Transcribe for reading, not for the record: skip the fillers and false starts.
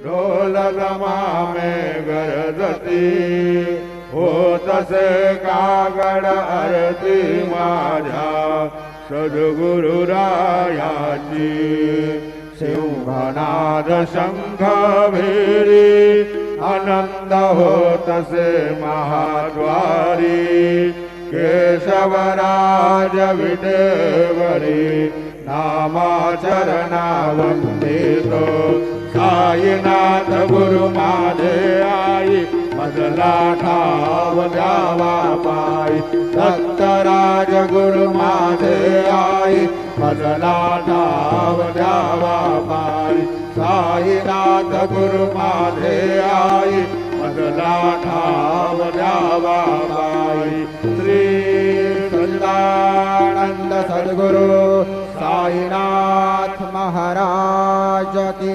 ढोलक मामे गरजती होतसे कागड आरती माझ्या सद्गुरुरायाची सिंहनाद शंख भेरी आनंद होतसे महाद्वारी केशवराज विटेवरी नामाचरणावंदितो साईनाथ गुरु माझे आई मजला ठाव द्यावा पायी दत्तराज गुरु माझे आई मजला ठाव द्यावा पायी साईनाथ गुरु माझे आई मजला ठाव द्यावा पायी श्री सच्चिदानंद सद्गुरु साईनाथ महाराज की